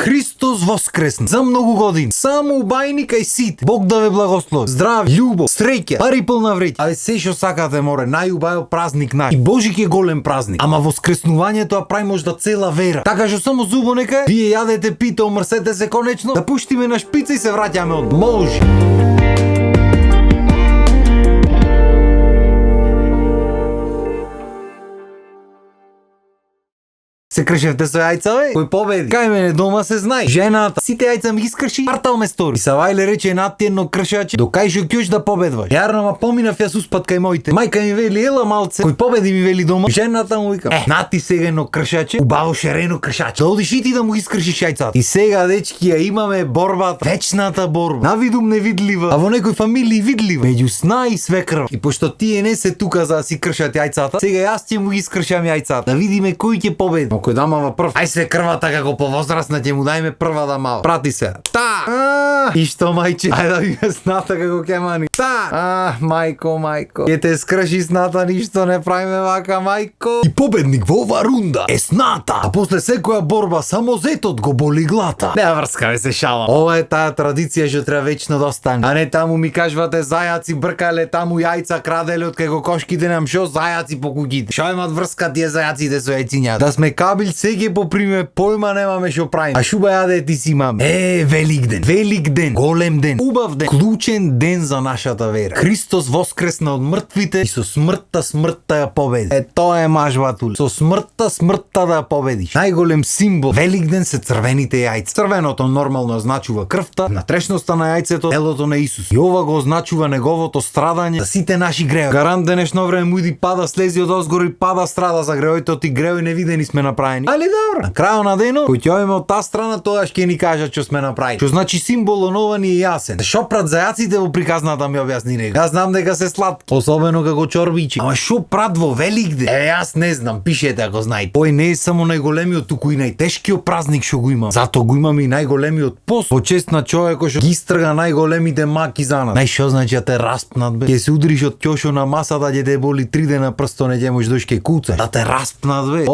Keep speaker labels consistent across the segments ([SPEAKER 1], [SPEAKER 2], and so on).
[SPEAKER 1] Христос воскресна за многу години. Само убајника и сите. Бог да ве благослови. Здраве, љубов, среќа, пари полна вреќа. Абе се што сакате море, најубаво празник наш. И Божик е голем празник. Ама воскреснувањето ја прави можда цела вера. Така што само зубо нека вие јадете, пите, омрсете се конечно, да пуштиме на шпица и се враќаме од може. Се кршевте со јајца, бе? Кој победи? Кај мене дома се знае. Жената. Сите јајца ми искрши, партал ме стори. И Савајле рече на ти едно кршаче, до кај што ќош да победваш. Јарно, ма поминав јас успат кај моите. Мајка ми вели, ела малце. Кој победи ми вели дома. Жената му вика, на ти сега едно кршаче, убаво шерено кршаче. Да одиш и ти да му искршиш јајцата. И сега, дечки, ја имаме борбата, вечната борба. Навидум невидлива, а во некој фамилии видлива. Меѓу сна и свекрва. И пошто тие не се тука за да си кршат јајцата, сега јас ќе му ги искршам јајцата. Да видиме кој ќе победи. Кој да мава прв. Ај све крвата како повозрасна ќе му дајме прва да мава. Прати се. Та! И што мајче? Ај да видиме сната како ќе мани. Та! Мајко. Ќе те скрши сната, ништо не правиме вака, мајко. И победник во оваа рунда е сната. А после секоја борба само зетот го боли глата. Не врскаме се шалам. Ова е таа традиција што треба вечно да остане. А не таму ми кажвате зајаци бркале, таму јајца краделе од кај кокошките нам шо зајаци по куќите. Шо имат врска тие зајаците со јајцињата? Да сме кабил ќе поприме, појма немаме што правиме. А шуба јаде ти си имаме. Велик ден, голем ден, убав ден, клучен ден за нашата вера. Христос воскресна од мртвите и со смртта ја победи. Тоа е мажбатуле. Со смртта да ја победиш. Најголем символ велик ден се црвените јајца. Црвеното нормално означува крвта, внатрешноста на јајцето, телото на Исус. И ова го означува неговото страдање за сите наши греови. Гарант денешно време му иди пада слези од озгор и пада страда за греовите, оти греови невидени сме направени. Али добро. На крајот на денот, кој ќе одиме од таа страна, тогаш ќе ни кажат што сме направили. Што значи символот нова ни е јасен. Шо прат зајаците во приказната ми објасни него. Јас знам дека се сладки, особено како чорбичи. Ама шо прат во велик ден? Јас не знам, пишете ако знаете. Тој не е само најголемиот, туку и најтешкиот празник што го имам. Зато го имам и најголемиот пост. По чест на човекот што ги истрга најголемите маки за нас. Знаеш што значи да те распнат бе? Ќе се удриш од ќошо на масата, ќе те боли 3 дена прсто, не ќе можеш дош ке куца. Да те распнат бе.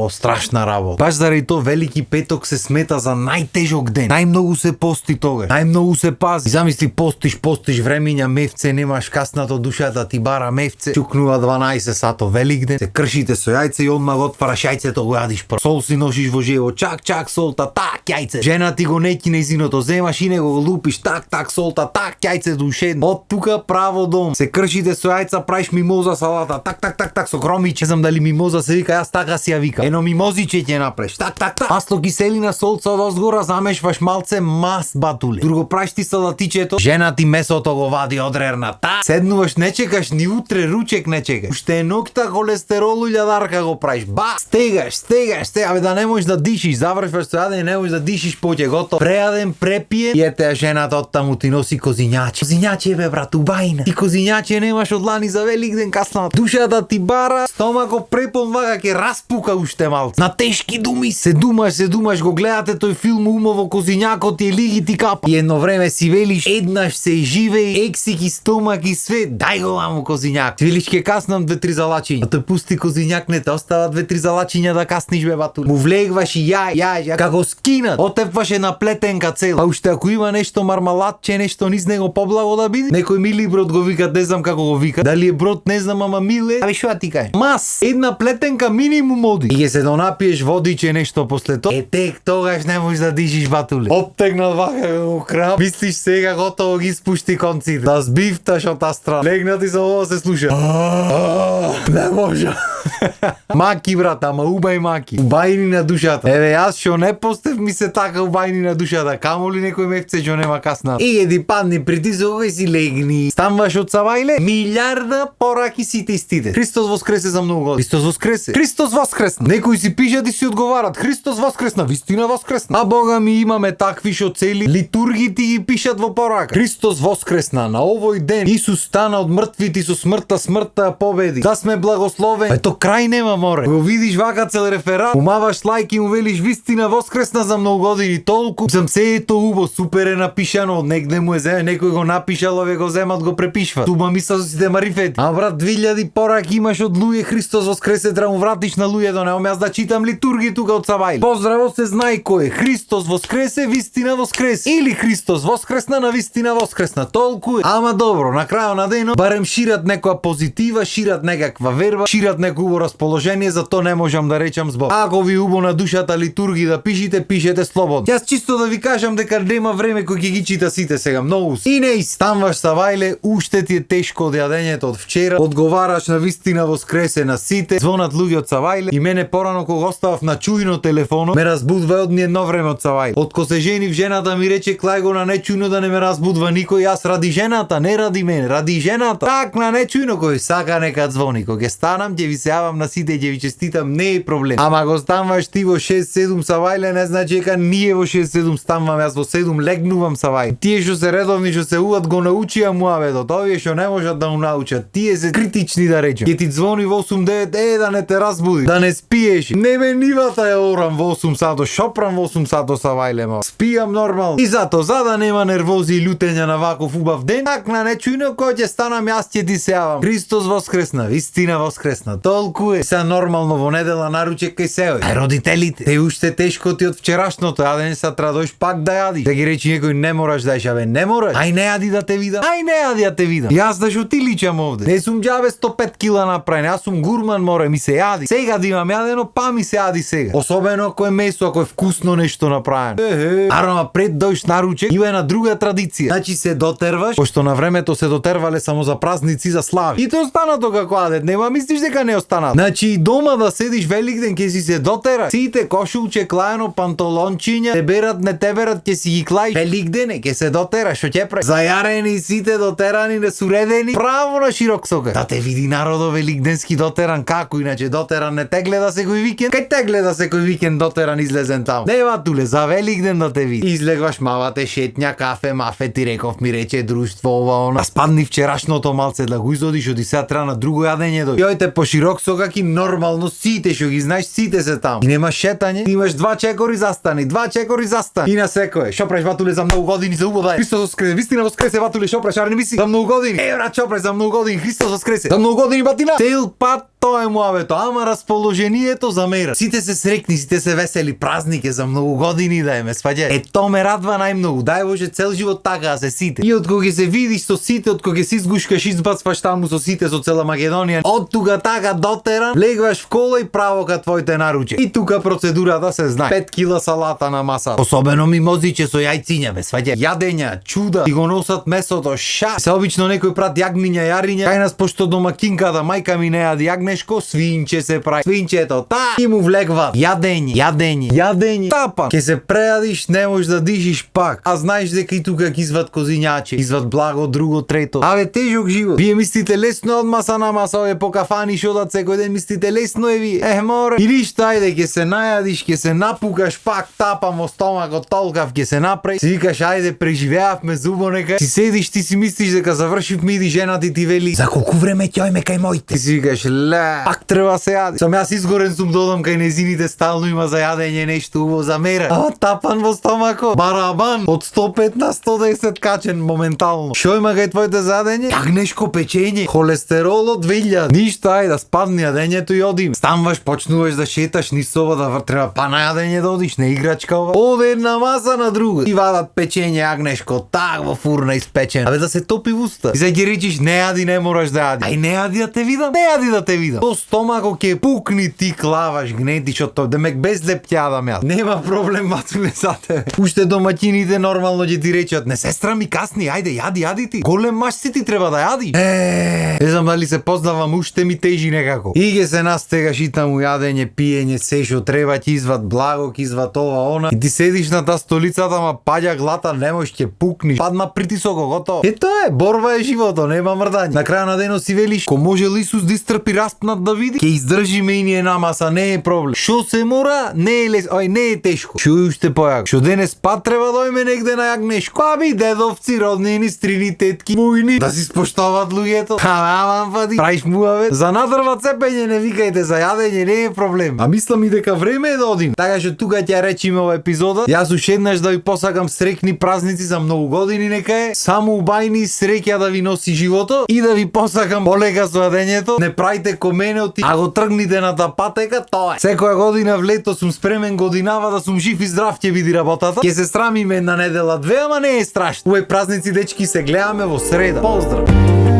[SPEAKER 1] Страшна работа. Баш заради тоа Велики петок се смета за најтежок ден. Најмногу се пости тогаш. Најмногу се пази. Замисли постиш времиња мевце, немаш каснато душата ти бара мевце. Чукнува 12 сато Велик ден. Се кршите со јајце и одмах отвараш јајцето го јадиш прво. Сол си носиш во живо. Чак солта, так јајце. Жена ти го неки нејзиното, земаш и него го лупиш, так солта, так јајце душен. Од тука право дом. Се кршите со јајца, правиш мимоза салата. Так со громиче, знам дали мимоза се вика, јас така си ја вика. Ено мимозиче ќе направиш. Так. Масло, киселина, солца од озгора, замешваш малце мас батуле. Друго правиш ти салатичето, жена ти месото го вади од рерна. Седнуваш, не чекаш ни утре, ручек не чекаш. Уште нокта холестерол илјадарка го правиш. Стегаш. Абе да не можеш да дишиш, завршваш со јадење, не можеш да дишиш, поќе готов. Прејаден, препиен, и ете жената од таму ти носи козињаче. Козињаче бе брат, убајна. Ти козињаче немаш од лани за Велик ден каснат. Душата ти бара, стомако препон вака ќе распука уште малце. На тешки думи се думаш, го гледате тој филм умово козињакот и лиги ти капа. И едно време си велиш, еднаш се живее, ексик и стомак и све, дај го ламу козињак. Ти велиш ке каснам 2-3 залачиња. А тој пусти козињак, не те остава 2-3 залачиња да касниш бе батуле. Му влегваш и ја, како скинат, отепваш една плетенка цела. А уште ако има нешто мармалатче, нешто низ него поблаго да биде, некој мили брод го вика, не знам како го вика. Дали е брод, не знам, ама миле. Абе шо ти кажеш? Мас, една плетенка минимум оди. И ќе се донапиеш водиче нешто после тоа. Тек тогаш не можеш да дишиш батуле. Оттегнат вака го крам. Мислиш сега готово ги спушти конците. Да збивташ од таа страна. Легнати за ова се слуша. Не може. Маки брат, ама убај маки. Убајни на душата. Еве јас што не постев ми се така убајни на душата. Камоли некој мевце што нема касна. И еди падни притисок и си легни. Станваш од Савајле, милиарда пораки сите истите. Христос воскресе за многу години. Христос воскресна. Некои си пишат и си одговарат. Христос воскресна, вистина воскресна. А Бога ми имаме такви што цели литургите ги пишат во порака. Христос воскресна на овој ден. Исус стана од мртвите и со смртта ја победи. Да сме благословени. Ето крај нема море. Го видиш вака цел реферат, умаваш лайк и му велиш вистина воскресна за многу години толку. Сам се ето убо, супер е напишано, негде му е земе, некој го напишал, ове го земат, го препишва. Туба мисла со сите марифети. А брат, 2000 пораки имаш од луѓе, Христос воскресе, треба му вратиш на луѓето, немам јас да читам литурги тука од Савајле. Поздраво, се знае кој е. Христос воскресе, вистина воскресе. Или Христос воскресна, на вистина воскресна. Толку е. Ама добро, на крајот на денот барем шират некоја позитива, шират некаква верба, шират некој расположение, за тоа не можам да речам збор. Ако ви убо на душата литурги да пишете, пишете слободно. Јас чисто да ви кажам дека нема време кој ќе ги чита сите сега, многу. И не станваш Савајле, уште ти е тешко од јадењето од вчера, одговараш на вистина воскресе на сите, звонат луѓе од Савајле и мене порано кога оставав на чујно телефоно, ме разбудва од едно време од Савајле. Од ко се женив, жената ми рече клај го на нечујно да не ме разбудва никој, јас ради жената, не ради мене, ради жената. Так на нечујно кој сака нека звони, кога ќе станам, ќе ви се јавам на сите, ќе ви честитам, не е проблем. Ама го станваш ти во 6-7 Савајле, не значи дека ние во 6-7 станвам, јас во 7 легнувам Савајле. Тие што се редовни, што се уват, го научија муаведот, овие што не можат да му научат, тие се критични да речем. Ќе ти звони во 8-9, да не те разбуди, да не спиеш. Не ме нивата ја орам во 8 сато, шопрам во 8 сато Савајле, ма. Спијам нормално. И зато, за да нема нервози и лутења на ваков убав ден, так на нечујно кој ќе станам, јас ќе ти се јавам. Христос воскресна, вистина воскресна. Толку е. Се нормално во недела наручек кај сеој. Ај родителите, те уште тешко ти од вчерашното, јадење са традош пак да јадиш. Да ги речи некој не мораш да јадиш, абе не мораш. Ај не јади да те видам. Ај не јади да те видам. Јас да шо ти личам овде. Не сум џабе 105 кила направен, јас сум гурман, море ми се јади. Сега да имам јадено, па ми се јади сега. Особено ако е месо, ако е вкусно нешто направено. Арама пред дојш наручек, има една друга традиција. Значи се дотерваш, пошто на времето се дотервале само за празници, за слави. И те останато како адет, нема мислиш дека не останат. Значи и дома да седиш Великден ќе си се дотера. Сите кошулче, клајано, панталончиња, те берат, не те берат, ќе си ги клаиш. Великдене ќе се дотера, што ќе прави? Зајарени сите дотерани, несуредени, право на широк сокер. Да те види народо великденски дотеран како, иначе дотеран не те гледа секој викенд. Кај те гледа секој викенд дотеран излезен таму. Нема туле за Великден да те види. Излегваш мавате шетња, кафе, мафе, ти реков ми рече друштво ова она. А спадни вчерашното малце да го изодиш, оди сега треба на друго јадење дој. Јојте по широк сокак и нормално сите што ги знаеш, сите се таму. И нема шетање, имаш 2 чекори застани, 2 чекори застани. И на секое. Шо правиш батуле за многу години за убава? Христос воскресе, вистина воскресе батуле, шо правиш? Аре не мисли за многу години. Брат, шо правиш за многу години? Христос воскресе. За многу години батина. Цел пат тоа е муавето, ама расположението замера. Сите се срекни, сите се весели, празник е за многу години да ме сваѓа. Е тоа ме радва најмногу. Дај Боже цел живот така да се сите. И од кога се видиш со сите, од кога се изгушкаш, избацваш таму со сите со цела Македонија. Од тука така дотеран, легваш в кола и право ка твоите наруче. И тука процедурата се знае. 5 кила салата на маса. Особено мимозиче со јајциња, бе сваѓа. Јадења, чуда, и го носат месото, ша. Се обично некој прат јагниња, јариња. Кај нас пошто домакинката мајка ми не јади јагнешко, свинче се прави. Свинчето, та и му влегват. Јадење. Тапа. Ке се прејадиш, не можеш да дишиш пак. А знаеш дека и тука ќе изват козињаче, изват благо, друго, трето. Абе тежок живот. Вие мислите лесно од маса на маса, ове по кафани шодат секој ден, мислите лесно е вие. Море. И ништо, ајде ќе се најадиш, ќе се напукаш пак, тапам во стомакот, толкав ќе се направи. Си викаш ајде преживеавме зубо нека. Си седиш, ти си мислиш дека завршивме и жена ти вели за колку време ќе ојме кај моите. Ти си викаш ле, пак треба се јади. Сам јас изгорен сум додам кај незините, стално има за јадење нешто убаво за мера. А тапан во стомакот. Барабан од 105 на 110 качен моментално. Шо има кај твоите за јадење? Јагнешко печење, холестерол од 2000. Ништо, ајде да спадне јадењето и одим. Станваш, почнуваш да шеташ низ соба, да треба па на јадење да одиш, не играчка ова. Оде една маса на друга. И вадат печење јагнешко, так во фурна испечено. Абе да се топи в уста. И за ги речиш не јади, не мораш да јади. Ај не јади да те видам. Не јади да те видам. По стомако ќе пукни, ти клаваш, гнетиш од тоа. Демек без леп ќе јадам јас. Нема проблем батуле за тебе. Уште домаќините нормално ќе ти речат, не сестра ми касни, ајде јади ти. Голем маш си ти треба да јади. Не знам дали се познавам, уште ми тежи некако. И ќе се настегаш и таму јадење, пиење, се што треба, ќе изват благо, ќе изват ова, она. И ти седиш на таа столицата, ма паѓа глата, не можеш, ќе пукниш. Падна притисокот, готово. Е тоа е, борба е живото, нема мрдање. На крај на денот си велиш, ко можел Исус да истрпи раснат да види, ќе издржиме и ние намаса, не е проблем. Шо се мора, не е лес, не е тешко. Шо и уште појако. Шо денес пат треба да ојме негде на јагнешко. Аби дедовци, роднини, стрини, тетки, мујни, да си споштоват луѓето. Аман фади, праиш муавет. За надрва цепење не викајте, за јадење не е проблем. А мислам и дека време е да одим. Така што тука ќе речиме ова епизода. Јас уште еднаш да ви посакам среќни празници за многу години нека е. Само убајни среќа да ви носи живото и да ви посакам полека со јадењето. Не правите коменоти, а го тргните на та патека, тоа е. Секоја година в лето сум спремен годинава да сум жив и здрав ќе биде работата. Ќе се срамиме една недела две, ама не е страшно. Увек празници дечки се гледаме во среда. Поздрав.